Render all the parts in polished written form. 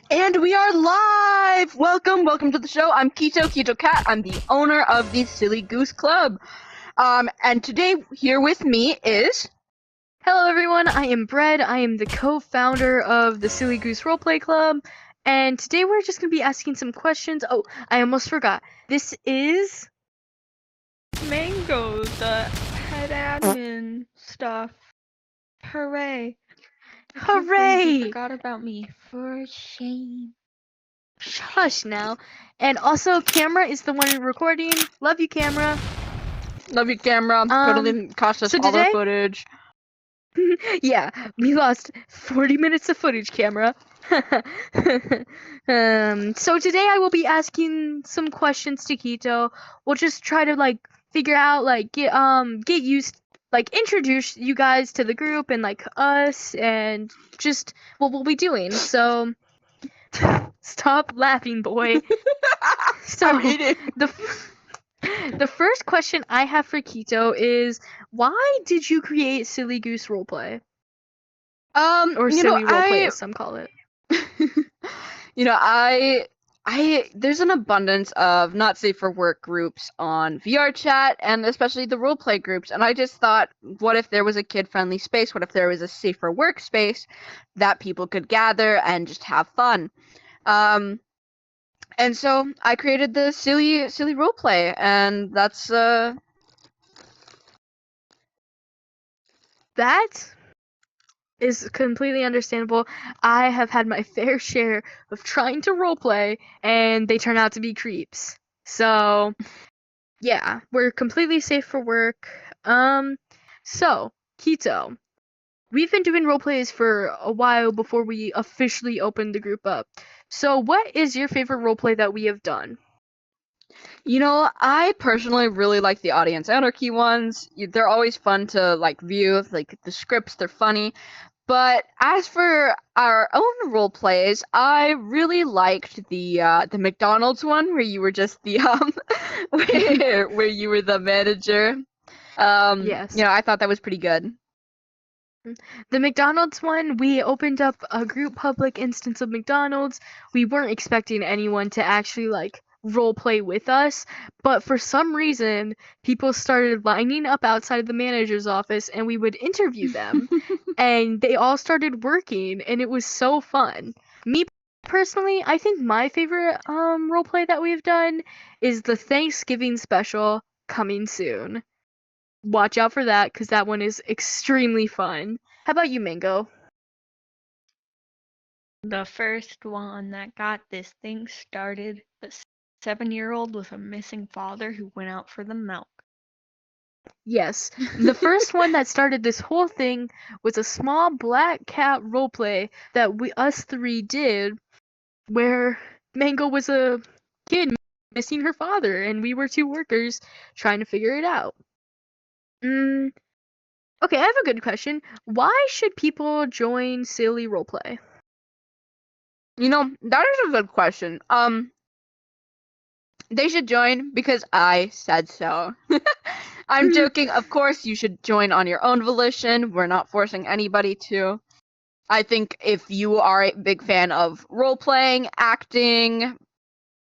And we are live! Welcome to the show. I'm Kito Cat. I'm the owner of the Silly Goose Club. And today here with me is... Hello everyone, I am Bread. I am the co-founder of the Silly Goose Roleplay Club, and today we're just going to be asking some questions. Oh, I almost forgot. This is... Mango, the head admin stuff. Hooray. I can't believe you Hooray! forgot about me. For shame. Hush now. And also, Camera is the one recording. Love you, Camera. Love you, camera. Totally cost us so all our today- footage. Yeah, we lost 40 minutes of footage, Camera. So today I will be asking some questions to Kito. We'll just try to figure out get used introduce you guys to the group and us and just what we'll be doing. So stop laughing, boy. So I'm eating. the first question I have for Kito is, why did you create Silly Goose Roleplay? Or Silly Roleplay, as some call it. There's an abundance of not safe for work groups on VRChat and especially the roleplay groups. And I just thought, what if there was a kid-friendly space? What if there was a safer workspace that people could gather and just have fun? And so I created the silly roleplay, and that's That is completely understandable. I have had my fair share of trying to roleplay, and they turn out to be creeps. So, yeah, we're completely safe for work. So, Kito, we've been doing roleplays for a while before we officially opened the group up. So, what is your favorite roleplay that we have done? I personally really like the audience anarchy ones. They're always fun to view. Like the scripts, they're funny. But as for our own role plays, I really liked the McDonald's one where you were just the where you were the manager. Yes. I thought that was pretty good. The McDonald's one, we opened up a group public instance of McDonald's. We weren't expecting anyone to actually role play with us, but for some reason, people started lining up outside of the manager's office and we would interview them. And they all started working and it was so fun. Me personally, I think my favorite role play that we've done is the Thanksgiving special coming soon. Watch out for that because that one is extremely fun. How about you, Mango? The first one that got this thing started, the 7-year-old with a missing father who went out for the milk. Yes, the first one that started this whole thing was a small black cat roleplay that us three did, where Mango was a kid missing her father, and we were two workers trying to figure it out. Okay, I have a good question. Why should people join Silly Roleplay? That is a good question. They should join because I said so. I'm joking. Of course, you should join on your own volition. We're not forcing anybody to. I think if you are a big fan of role-playing, acting,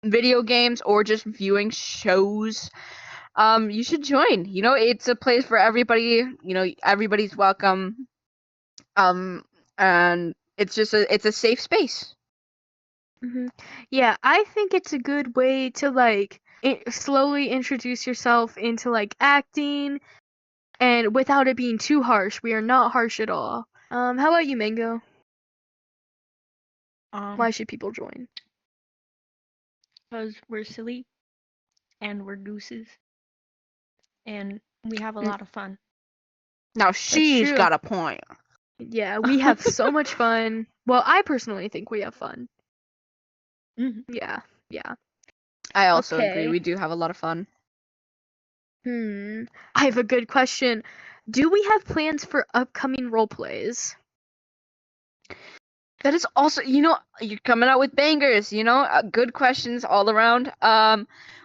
video games, or just viewing shows, you should join. It's a place for everybody. Everybody's welcome. And it's a safe space. Yeah, I think it's a good way to slowly introduce yourself into acting, and without it being too harsh. We are not harsh at all. How about you, Mango? Why should people join? Because we're silly and we're gooses and we have a lot of fun. Now she's got a point. Yeah, we have so much fun. Well, I personally think we have fun. Yeah. I also agree. We do have a lot of fun. I have a good question. Do we have plans for upcoming role plays? That is also, you're coming out with bangers, good questions all around.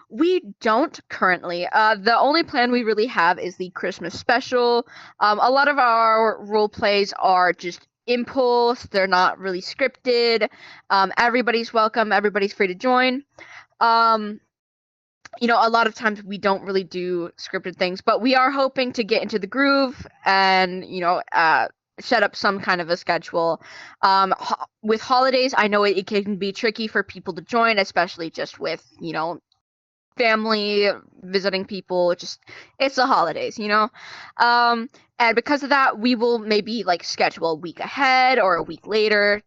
We don't currently. The only plan we really have is the Christmas special. A lot of our role plays are just impulse. They're not really scripted. Everybody's welcome. Everybody's free to join. A lot of times we don't really do scripted things, but we are hoping to get into the groove and, set up some kind of a schedule. With holidays, I know it can be tricky for people to join, especially just with, family, visiting people. It's the holidays, and because of that, we will maybe schedule a week ahead or a week later.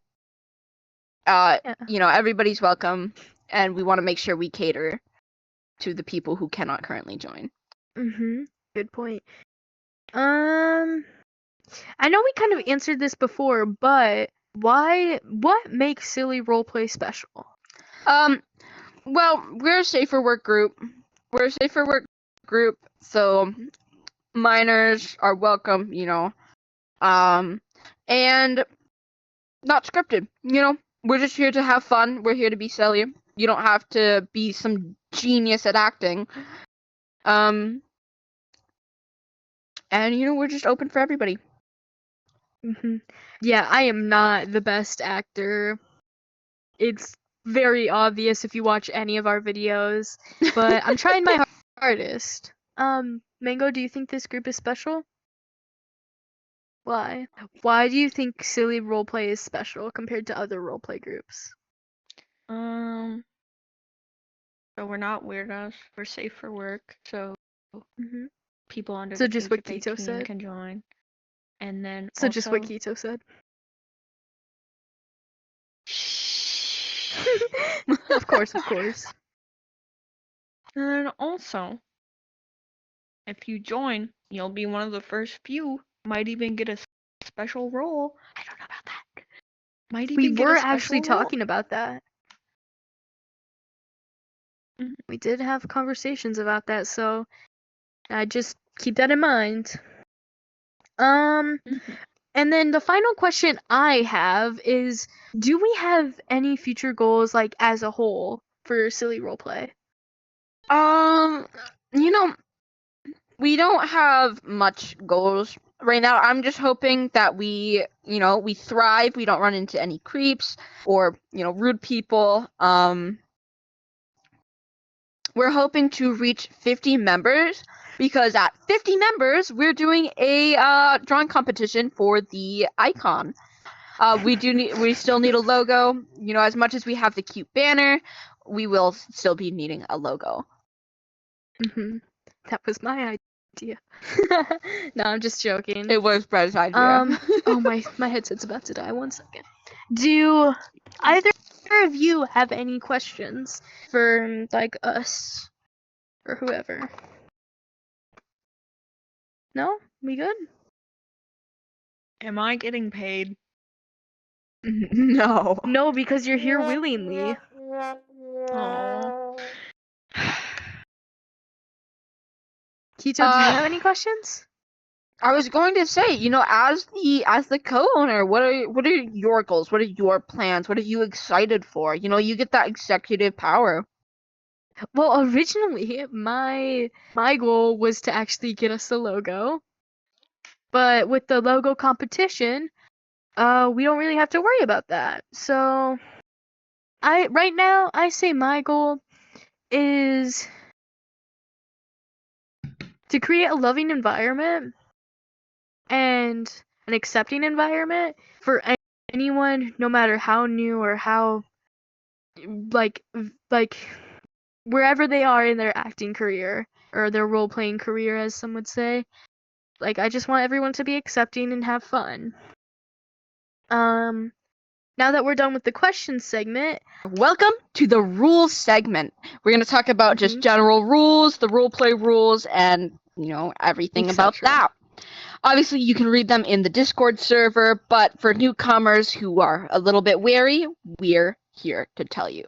Yeah. Everybody's welcome, and we want to make sure we cater to the people who cannot currently join. Good point. I know we kind of answered this before, but what makes Silly Roleplay special? Well, we're a safer work group. So minors are welcome, and not scripted, We're just here to have fun. We're here to be silly. You don't have to be some genius at acting. And, we're just open for everybody. Yeah, I am not the best actor. It's very obvious if you watch any of our videos, but I'm trying my hardest. Mango, do you think this group is special? Why? Why do you think Silly Roleplay is special compared to other roleplay groups? So we're not weirdos. We're safe for work, so people under the just age what of Kito 18 said. can join. And then So also, just what Kito said. Of course. And then also, if you join, you'll be one of the first few. Might even get a special role. I don't know about that. Might even We get were a special actually role. talking about that. We did have conversations about that, so I just keep that in mind. And then the final question I have is, do we have any future goals as a whole for Silly Roleplay? We don't have much goals right now. I'm just hoping that we thrive. We don't run into any creeps or, rude people. We're hoping to reach 50 members because at 50 members, we're doing a drawing competition for the icon. We still need a logo. As much as we have the cute banner, we will still be needing a logo. That was my idea. No, I'm just joking. It was Brett's idea. Oh, my headset's about to die. 1 second. Do either of you have any questions for us or whoever? No? We good? Am I getting paid? No. No, because you're here willingly. Aww. Kito, do you have any questions? I was going to say, as the co-owner, what are your goals? What are your plans? What are you excited for? You get that executive power. Well, originally my goal was to actually get us the logo. But with the logo competition, we don't really have to worry about that. So right now I say my goal is to create a loving environment and an accepting environment for anyone, no matter how new or how like wherever they are in their acting career or their role playing career, as some would say. I just want everyone to be accepting and have fun. Now that we're done with the question segment, welcome to the rules segment. We're going to talk about just general rules, the roleplay rules, and everything about that. Obviously, you can read them in the Discord server, but for newcomers who are a little bit wary, we're here to tell you.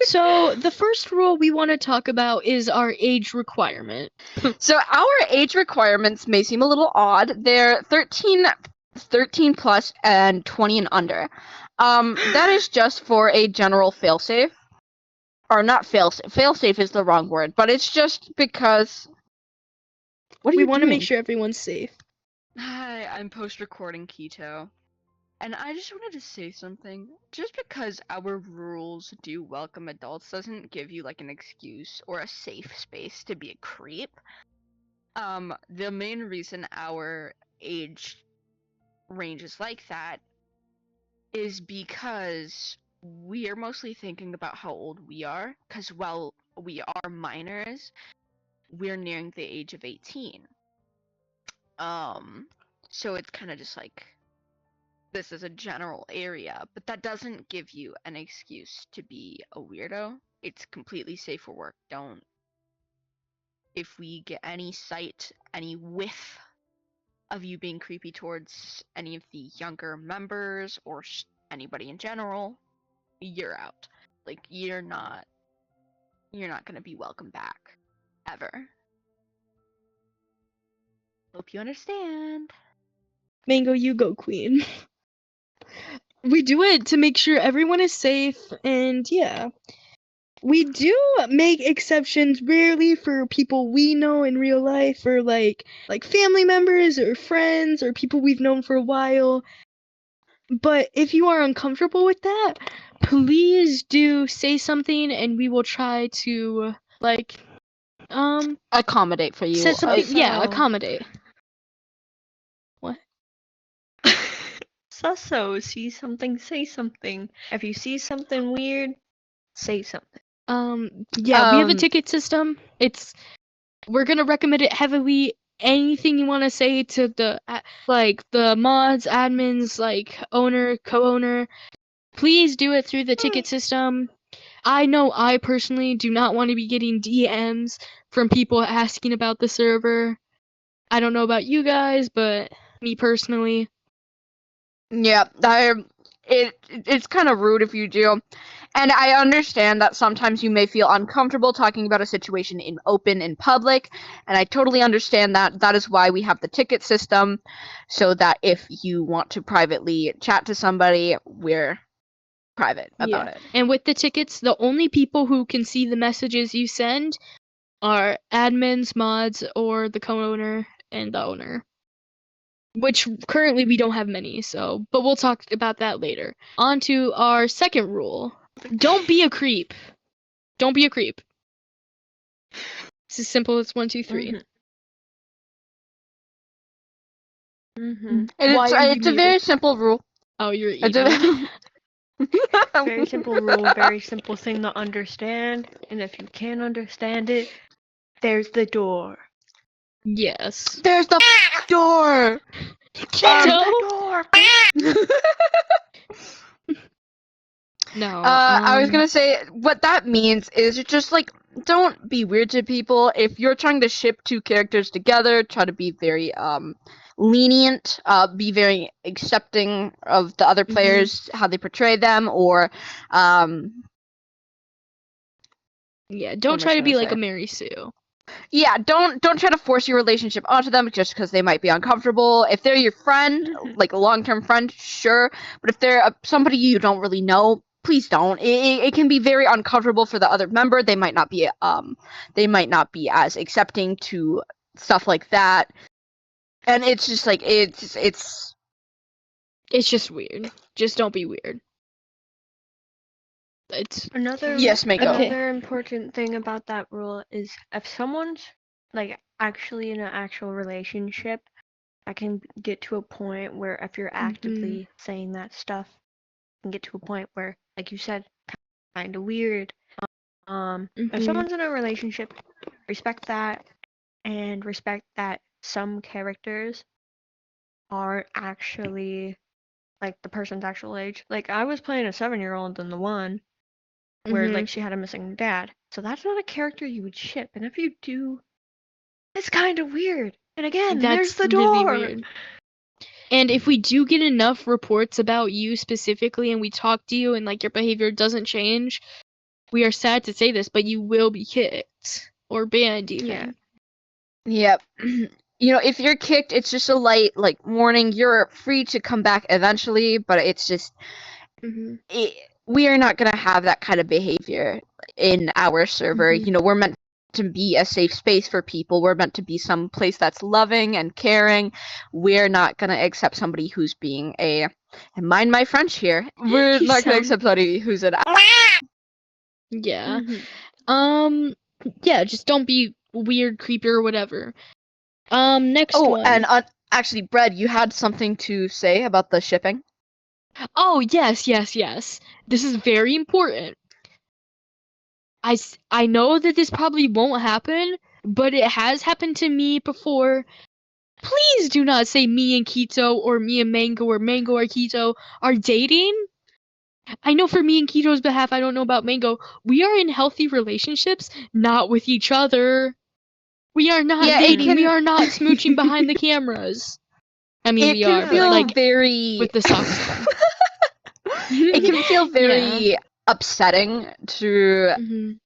So the first rule we want to talk about is our age requirement. So our age requirements may seem a little odd. They're 13 plus and 20 and under. That is just for a general failsafe. Or not failsafe. Failsafe is the wrong word, but it's just because... What are you doing? We want to make sure everyone's safe. Hi, I'm post-recording Kito. And I just wanted to say something. Just because our rules do welcome adults doesn't give you like an excuse or a safe space to be a creep. The main reason our age range is like that is because we are mostly thinking about how old we are, because while we are minors, we're nearing the age of 18. So it's kind of just like this is a general area, but that doesn't give you an excuse to be a weirdo. It's completely safe for work. Don't. If we get any sight, any whiff of you being creepy towards any of the younger members or anybody in general, you're out. Like you're not gonna be welcome back ever. Hope you understand. Mango, you go, queen. We do it to make sure everyone is safe, and yeah. We do make exceptions rarely for people we know in real life, or like family members or friends or people we've known for a while. But if you are uncomfortable with that, please do say something, and we will try to Accommodate for you. set something. Yeah, Also- accommodate. What? Susso, see something, say something. If you see something weird, say something. Yeah, we have a Um, ticket system. We're gonna recommend it heavily. Anything you want to say to the the mods, admins, like owner, co-owner, please do it through the ticket system. I know I personally do not want to be getting DMs from people asking about the server. I don't know about you guys, but me personally. Yeah, it's kind of rude if you do. And I understand that sometimes you may feel uncomfortable talking about a situation in public, and I totally understand that. That is why we have the ticket system, so that if you want to privately chat to somebody, we're private about Yeah. it. And with the tickets, the only people who can see the messages you send are admins, mods, or the co-owner and the owner. Which currently we don't have many, but we'll talk about that later. On to our second rule. Don't be a creep. Don't be a creep. It's as simple as 1, 2, 3. And Why are you it's a muted? very simple rule. Oh, you're It's eating. Very simple rule, very simple thing to understand. And if you can't understand it, there's the door. Yes. There's the door. Kito? No. I was gonna say what that means is just like don't be weird to people. If you're trying to ship two characters together, try to be very lenient, be very accepting of the other players, how they portray them, or Yeah, what don't am I try to trying be like say? a Mary Sue. Yeah, don't try to force your relationship onto them just because they might be uncomfortable. If they're your friend, like a long-term friend, sure. But if they're somebody you don't really know, please don't. It can be very uncomfortable for the other member. They might not be as accepting to stuff like that. And it's just like it's It's just weird. Just don't be weird. It's Yes, Mako. Another important thing about that rule is if someone's like actually in an actual relationship, I can get to a point where if you're actively saying that stuff, can get to a point where, like you said, kind of weird. If someone's in a relationship, respect that, and respect that some characters are actually like the person's actual age. Like I was playing a 7-year-old in the one where like she had a missing dad. So that's not a character you would ship. And if you do, it's kind of weird. And again, there's the really door. weird. And if we do get enough reports about you specifically and we talk to you and like your behavior doesn't change, we are sad to say this, but you will be kicked or banned even. Yep. You know, if you're kicked, it's just a light like warning. You're free to come back eventually, but it's just we are not gonna have that kind of behavior in our server. You know, we're meant to be a safe space for people. We're meant to be some place that's loving and caring. We're not going to accept somebody who's being and mind my French here, we're not going to accept somebody who's an Yeah. Mhm. Yeah, just don't be weird, creepy, or whatever. Next Oh, one. and actually, Brad, you had something to say about the shipping? Oh, yes. This is very important. I know that this probably won't happen, but it has happened to me before. Please do not say me and Kito or me and Mango or Mango or Kito are dating. I know for me and Kito's behalf, I don't know about Mango. We are in healthy relationships, not with each other. We are not Yeah, it dating. We can. are not smooching behind the cameras. I mean, It we can are, but feel like very. with the socks on. It can feel Yeah. very upsetting to Mhm.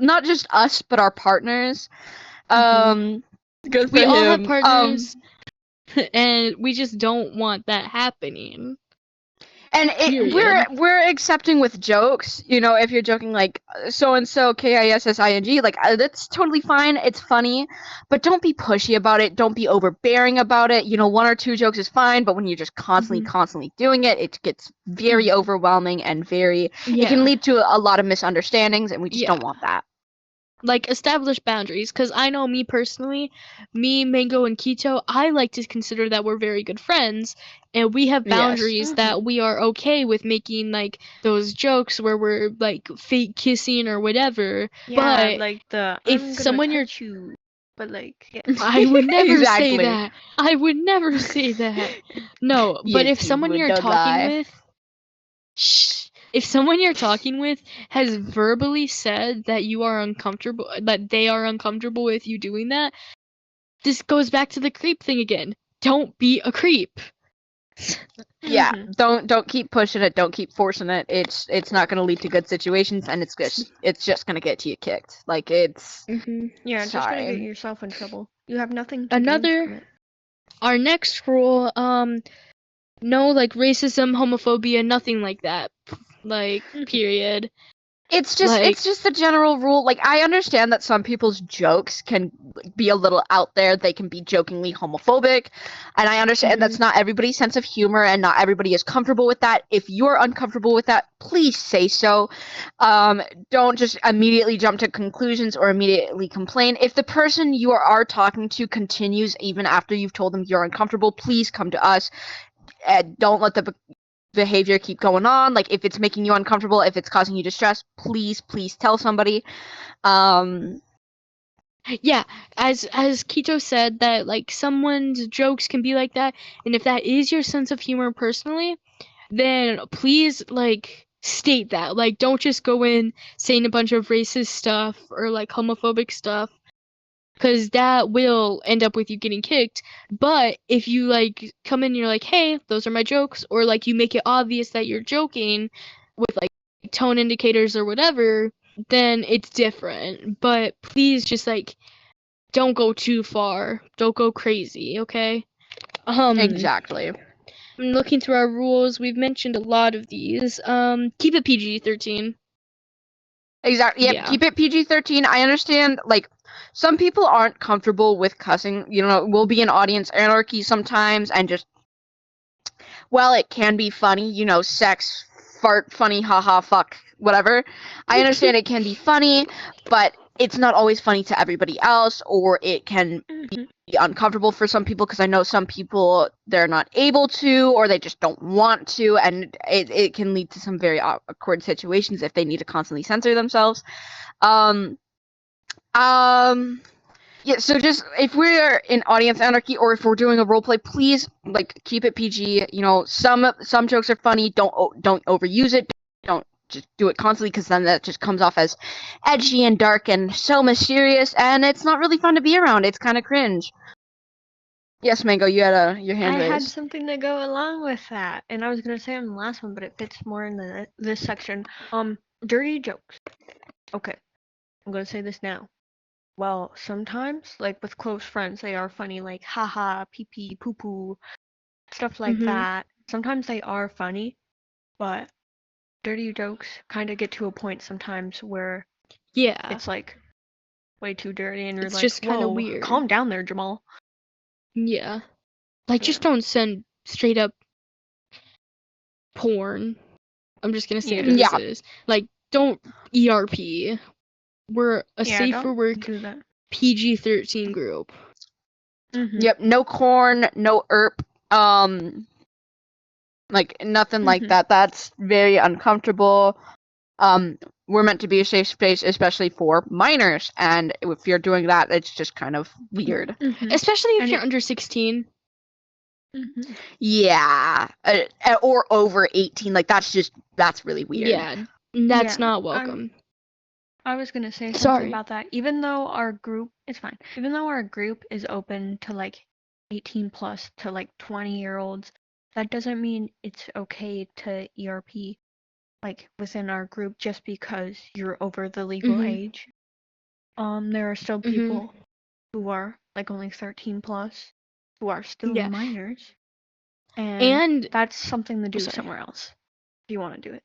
not just us but our partners. Mhm. Good for We all have him. partners, and we just don't want that happening. And Period. we're accepting with jokes. You know, if you're joking like so and so KISSING, like that's totally fine. It's funny, but don't be pushy about it. Don't be overbearing about it. You know, one or two jokes is fine, but when you're just constantly doing it, it gets very overwhelming and very. It can Yeah. lead to a lot of misunderstandings, and we just Yeah. don't want that. Like establish boundaries, because I know me personally, me, Mango, and Kito, I like to consider that we're very good friends, and we have Yes. boundaries that we are okay with making like those jokes where we're like fake kissing or whatever. Yeah, But like the if I'm gonna someone you're touch you, but like yeah. I would never say Exactly. that. I would never say that. No, but Yes, if you someone would. you're Don't talking lie. with Shh. If someone you're talking with has verbally said that you are uncomfortable, that they are uncomfortable with you doing that, this goes back to the creep thing again. Don't be a creep. Yeah, Mhm. don't keep pushing it. Don't keep forcing it. It's not going to lead to good situations, and it's just going to get you kicked. Like it's Yeah, just gonna get sorry. yourself in trouble. You have nothing to gain from Another, it. our next rule, no like racism, homophobia, nothing like that. Like, period. Like, It's just the general rule. Like I understand that some people's jokes can be a little out there. They can be jokingly homophobic, and I understand that's not everybody's sense of humor and not everybody is comfortable with that. If you're uncomfortable with that, please say so. Don't just immediately jump to conclusions or immediately complain. If the person you are talking to continues even after you've told them you're uncomfortable, please come to us. Don't let the behavior keep going on. Like if it's making you uncomfortable, if it's causing you distress, please tell somebody. yeah, as Kito said, that like someone's jokes can be like that, and if that is your sense of humor personally, then please like state that. Like don't just go in saying a bunch of racist stuff or like homophobic stuff, because that will end up with you getting kicked. But if you like come in and you're like, hey, those are my jokes, or like you make it obvious that you're joking with like tone indicators or whatever, then it's different. But please just like don't go too far. Don't go crazy, okay? Exactly. I'm looking through our rules. We've mentioned a lot of these. Keep it PG-13. Exactly. Yep. Yeah. Keep it PG-13. I understand. Like, some people aren't comfortable with cussing. You know, we'll be in audience anarchy sometimes, and just well, it can be funny. You know, sex, fart, funny, haha, fuck, whatever. I understand it can be funny, but it's not always funny to everybody else, or it can Mhm. be uncomfortable for some people, because I know some people they're not able to or they just don't want to, and it can lead to some very awkward situations if they need to constantly censor themselves. um yeah, so just if we're in audience anarchy or if we're doing a role play, please like keep it PG. You know, some jokes are funny. Don't overuse it. Don't just do it constantly, because then that just comes off as edgy and dark and so mysterious, and it's not really fun to be around. It's kind of cringe. Yes, Mango, you had your hand I had raised. something to go along with that, and I was gonna say on the last one, but it fits more in this section. Dirty jokes. Okay, I'm gonna say this now. Well, sometimes, like with close friends, they are funny, like haha, pee pee, poo poo, stuff like that. Sometimes they are funny, but dirty jokes kind of get to a point sometimes where Yeah. it's like way too dirty, and you're It's like, just kinda whoa, weird. calm down there, Jamal. Yeah. Like, just don't send straight up porn. I'm just gonna say it as Yeah. it is. Like, don't ERP. We're a Yeah, safe for don't work do that. PG-13 group. Mhm. Yep, no corn, no ERP, like nothing like Mhm. that. That's very uncomfortable. We're meant to be a safe space, especially for minors, and if you're doing that, it's just kind of weird. Mhm. Especially if And you're it- under 16. Mhm. Yeah, or over 18. Like that's really weird. Yeah, that's Yeah, not welcome. I was gonna say something Sorry. about that. Even though our group, it's fine. Even though our group is open to like 18 plus to like 20-year-olds, that doesn't mean it's okay to ERP like within our group just because you're over the legal Mhm. age. There are still Mhm. people who are like only 13 plus who are still Yeah. minors, and And that's something to do sorry. somewhere else if you want to do it.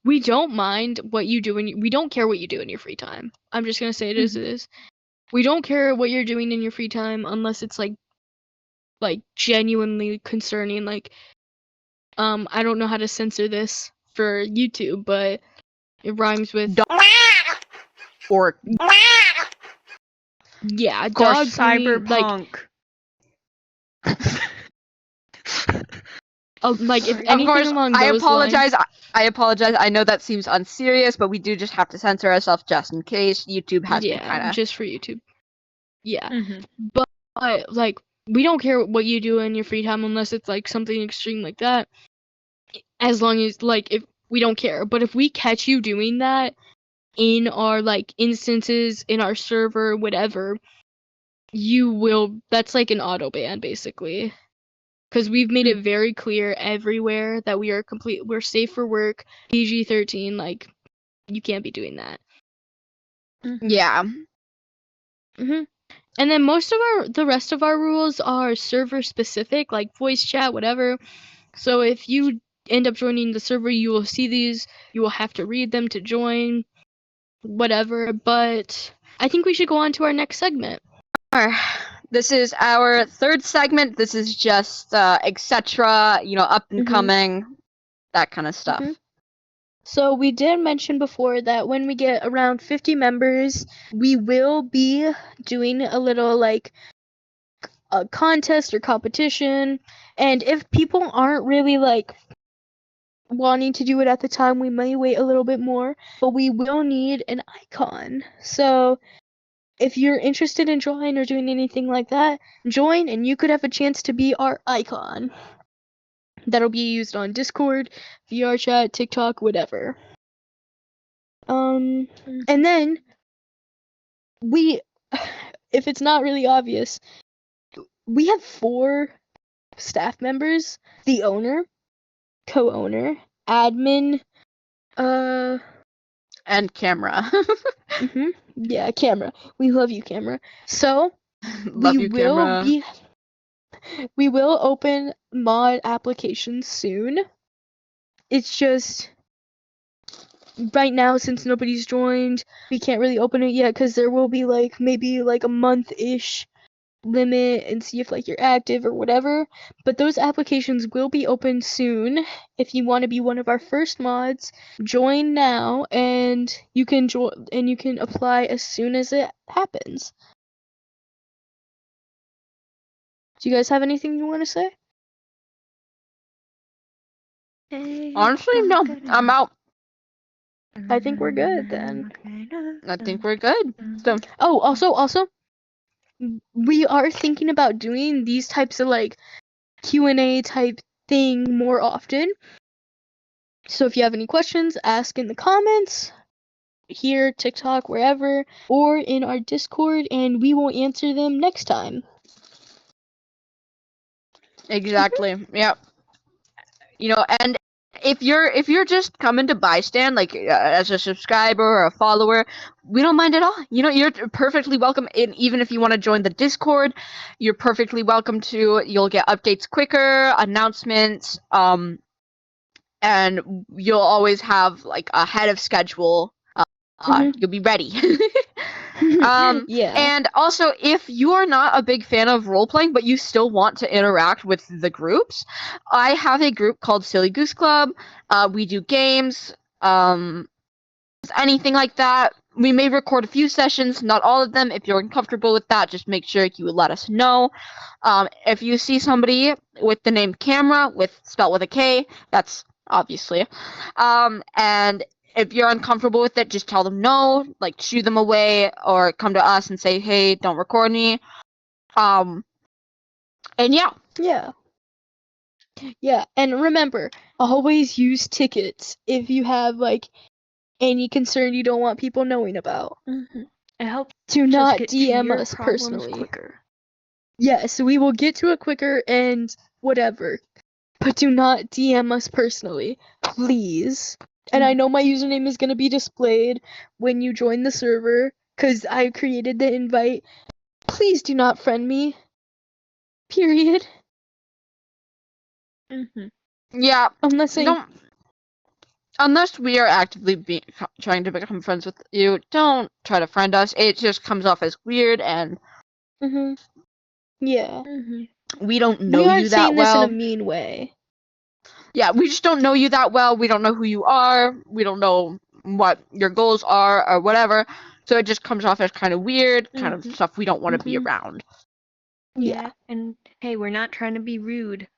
We don't mind what you do we don't care what you do in your free time. I'm just gonna say it as it is. We don't care what you're doing in your free time unless it's like genuinely concerning. Like, I don't know how to censor this for YouTube, but it rhymes with Or yeah, course, dog grooming. Like, Cyberpunk. like if Sorry. of anything course, along I those apologize. lines. I apologize. I know that seems unserious, but we do just have to censor ourselves just in case. YouTube has been Yeah, kind of just for YouTube. Yeah, Mhm. but like we don't care what you do in your free time unless it's like something extreme like that. As long as like if we don't care, but if we catch you doing that in our like instances in our server, whatever, you will. That's like an auto ban basically. Because we've made it very clear everywhere that we're safe for work, PG-13. Like, you can't be doing that. yeah. And then most of the rest of our rules are server specific, like voice chat, whatever. So if you end up joining the server, you will see these. You will have to read them to join, whatever. But I think we should go on to our next segment. This is our third segment. This is just etc. Up and coming, that kind of stuff. So we did mention before that when we get around 50 members, we will be doing a little like a contest or competition. And if people aren't really like wanting to do it at the time, we may wait a little bit more, but we will need an icon. So if you're interested in joining or doing anything like that, join and you could have a chance to be our icon. That'll be used on Discord, VRChat, TikTok, whatever. And then we, if it's not really obvious, we have 4 staff members: the owner, co-owner, admin, And camera. yeah, camera. We love you, camera. So Love you, camera. we will open mod applications soon. It's just right now, since nobody's joined, we can't really open it yet because there will be like maybe like a month-ish limit and see if like you're active or whatever. But those applications will be open soon. If you want to be one of our first mods, join now and you can join and you can apply as soon as it happens. Do you guys have anything you want to say? Honestly, no. I'm out. I think we're good then. I think we're good. So, Oh, also, we are thinking about doing these types of like Q&A type thing more often. So if you have any questions, ask in the comments, here, TikTok, wherever, or in our Discord, and we will answer them next time. exactly. Yep. And if you're just coming to bystand, like as a subscriber or a follower, we don't mind at all. You're perfectly welcome. And even if you want to join the Discord, you're perfectly welcome to. You'll get updates quicker, announcements, and you'll always have like ahead of schedule. You'll be ready. Yeah. And also, if you are not a big fan of role playing, but you still want to interact with the groups, I have a group called Silly Goose Club. We do games, anything like that. We may record a few sessions, not all of them. If you're uncomfortable with that, just make sure you let us know. If you see somebody with the name Camera, spelled with a K, that's obviously. And if you're uncomfortable with it, just tell them no, like shoo them away, or come to us and say, hey, don't record me. And yeah. Yeah. Yeah, and remember, always use tickets if you have like any concern you don't want people knowing about. It helps Do us not get to DM your us problems personally. quicker. Yes, we will get to it quicker and whatever. But do not DM us personally, please. And I know my username is going to be displayed when you join the server because I created the invite. Please do not friend me. Period. Yeah. Unless Unless we are actively trying to become friends with you, don't try to friend us. It just comes off as weird, and Yeah. we don't We know aren't you that saying this in a well. mean way. Yeah, we just don't know you that well. We don't know who you are. We don't know what your goals are or whatever. So it just comes off as kind of weird, kind of stuff we don't want to be around. Yeah. And hey, we're not trying to be rude,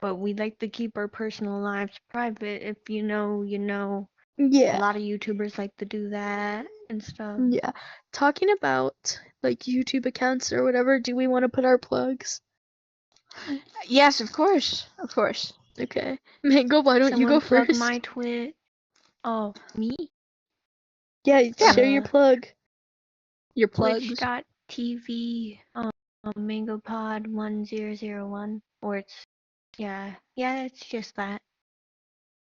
but we like to keep our personal lives private. If you know, you know. Yeah. A lot of YouTubers like to do that and stuff. Yeah. Talking about like YouTube accounts or whatever, do we want to put our plugs? Yes, of course. Of course. Okay. Mango, why don't you go plug first? my Twitch. Oh, me? Yeah, share your plug. Your plugs. Twitch.tv MangoPod1001. Or it's it's just that.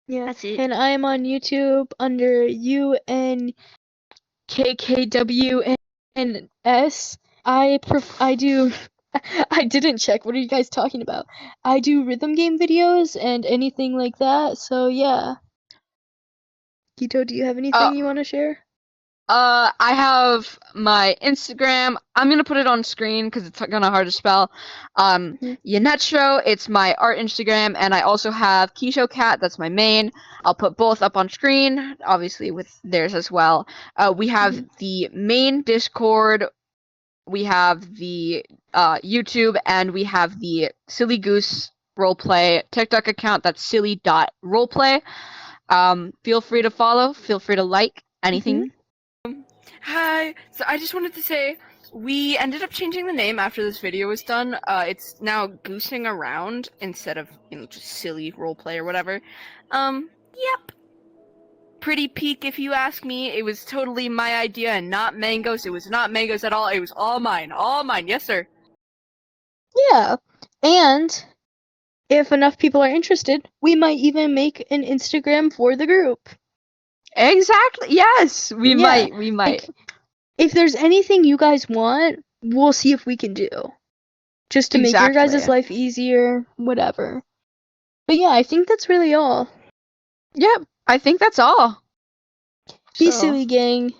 Yeah. That's it. And I am on YouTube under UNKKWNS. I do I didn't check. What are you guys talking about? I do rhythm game videos and anything like that. So yeah. Kito, do you have anything you want to share? I have my Instagram. I'm gonna put it on screen because it's kind of hard to spell. Yanetro, it's my art Instagram, and I also have Kito Cat. That's my main. I'll put both up on screen, obviously with theirs as well. We have the main Discord. We have the YouTube, and we have the Silly Goose Roleplay TikTok account. That's silly.roleplay. Feel free to follow. Feel free to like anything. Hi, so I just wanted to say, we ended up changing the name after this video was done. It's now Goosing Around instead of, just silly roleplay or whatever. Yep. Pretty peak if you ask me. It was totally my idea and not Mango's. It was not Mango's at all. It was all mine. All mine. Yes, sir. Yeah. And if enough people are interested, we might even make an Instagram for the group. Exactly. Yes, we might. We might. If there's anything you guys want, we'll see if we can do. Just to make your guys' life easier, whatever. But yeah, I think that's really all. Yep, I think that's all. Be silly, gang.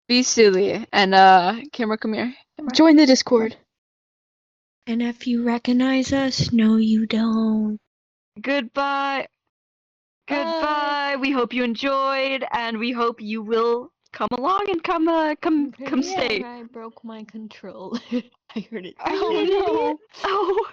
Be silly. And, Camera, come here. Join the Discord. And if you recognize us, no, you don't. Goodbye. Goodbye. We hope you enjoyed, and we hope you will come along and come stay. I broke my control. I heard it. Oh no. Oh.